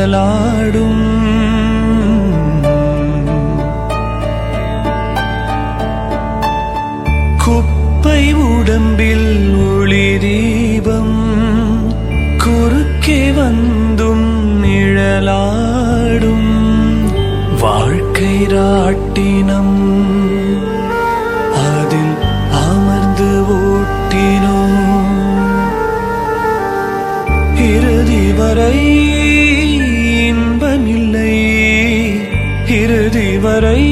நிழலாடும். குப்பை உடம்பில் ஒளி தீபம் குறுக்கே வந்தும் நிழலாடும். வாழ்க்கை ராட்டினம் அதில் அமர்ந்து ஓட்டினோம். இறுதி வரை இன்பமில்லை, இறுதி வரை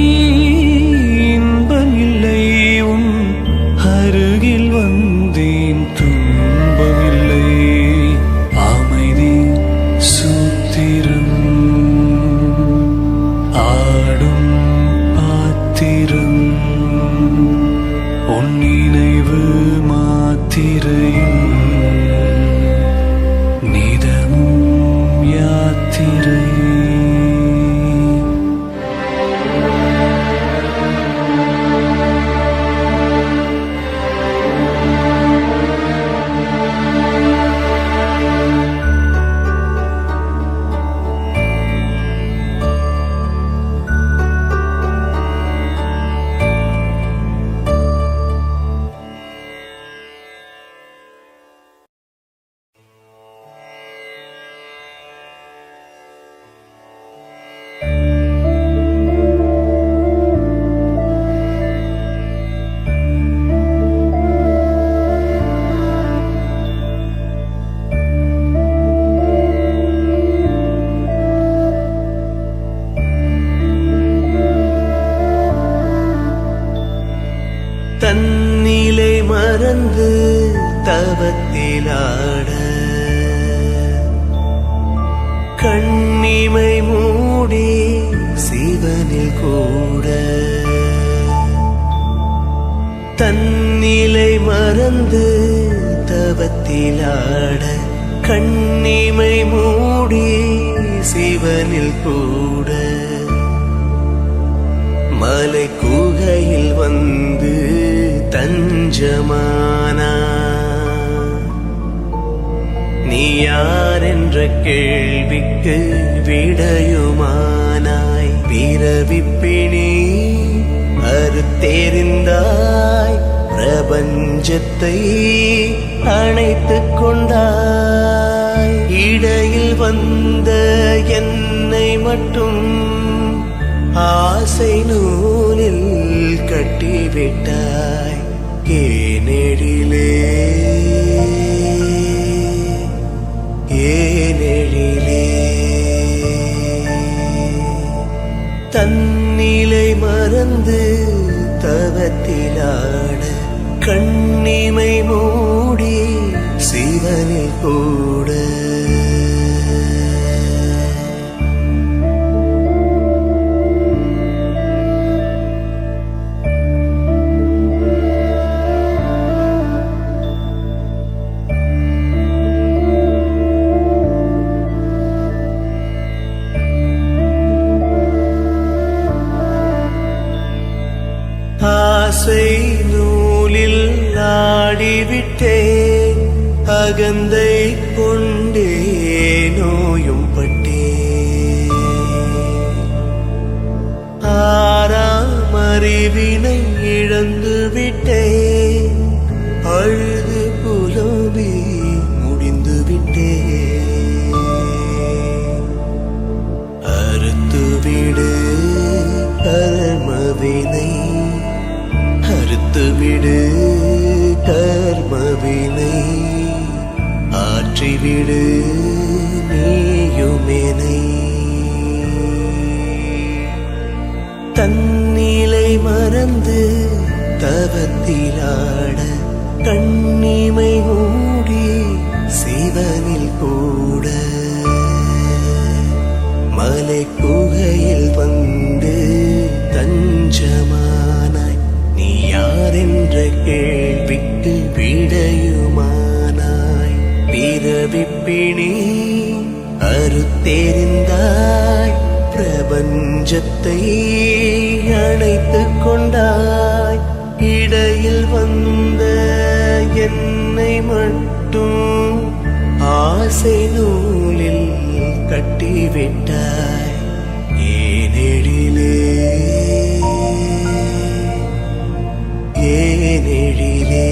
இன்பமில்லை. உன் அருகில் வந்தேன் துன்பமில்லை. அமைதி சூத்திரம் ஆடும் பாத்திரம். உன் நினைவு மாத்திரையும் நிதமும் யாத்திரை. தன்னிலை மறந்து தவத்திலாட கண்ணிமை மூடி சிவனில் கூட. தன்னிலை மறந்து தவத்திலாட கண்ணிமை மூடி சிவனில் கூட. மலை குகையில் வந்து தஞ்சமானா நீ யார் என்ற கேள்விக்கு விடையுமானாய். பிறவிப்பிணி அறுத்தெறிந்தாய், பிரபஞ்சத்தை அணைத்துக் கொண்டாய். இடையில் வந்த என்னை மட்டும் ஆசை நூலில் கட்டிவிட்டாய். ஏனெழிலே ஏனெழிலே. தன்னிலை மறந்து தவத்திலாட கண்ணிமை மூடி சிவனில் கூட. ஆசை நூலில் ஆடிவிட்டேன், அகந்தை கொண்டே நோயும் பட்டேன். ஆறாம் அறிவினை இழந்து விட்டேன், அழுது புலம்பி முடிந்து விட்டேன். அறுத்துவிடு கர்மவினை, அறுத்துவிடு கர்மவினை. ஆற்றிவிடு நீயுமெனை. தன்னிலை மறந்து தவத்திலாட கண்ணிமை மூடி சிவனில் கூட. மலை குகையில் வந்து தஞ்சமானாய். நீ யார் என்ற கேள்விக்கு விடையுமானாய். பிறவிப்பிணி அறுத்தெறிந்தாய், பிரபஞ்சத்தை அணைத்துக் கொண்டாய். இடையில் வந்த என்னை மட்டும் ஆசை நூலில் கட்டிவிட்டாய் ஏனெழிலே ஏனெழிலே.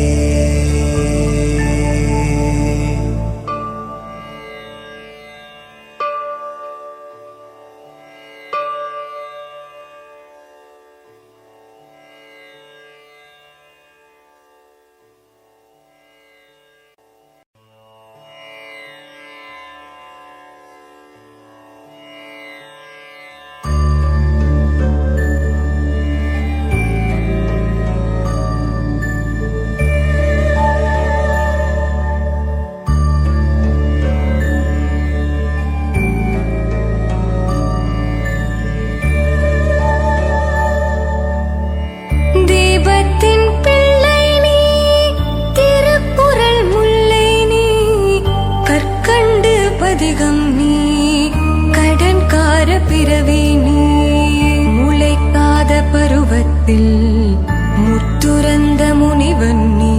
அதிகம் நீ கடன்கார பிறவி நீ முளைக்காத பருவத்தில் முத்துறந்த முனிவன் நீ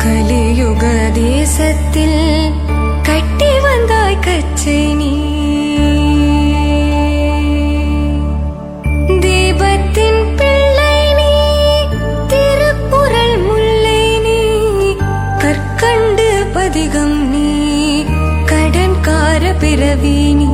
கலியுக தேசத்தில் கட்டி வந்தாய் கச்சை நீ தீபத்தின் பிள்ளை நீ திருக்குறள் முல்லை நீ கற்கண்டு பதிகம் நீ கடன்கார பிறவி நீ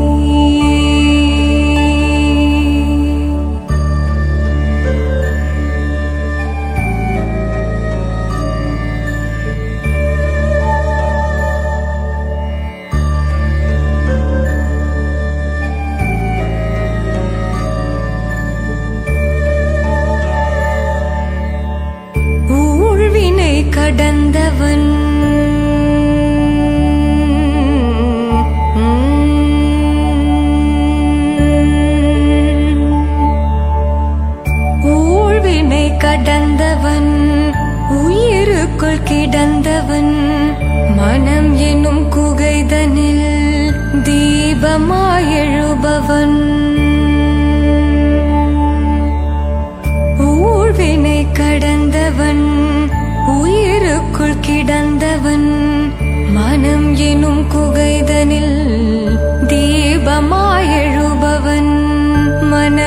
ஊழ்வினை கடந்தவன் கடந்தவன் உயிருக்குள் கிடந்தவன் மனம் எனும் குகைதனில் தீபமாயெழுபவன் ஊழ்வினை கடந்தவன் உயிருக்குள் கிடந்தவன் மனம் எனும் குகைதனில் தீபமாயெழுபவன் மன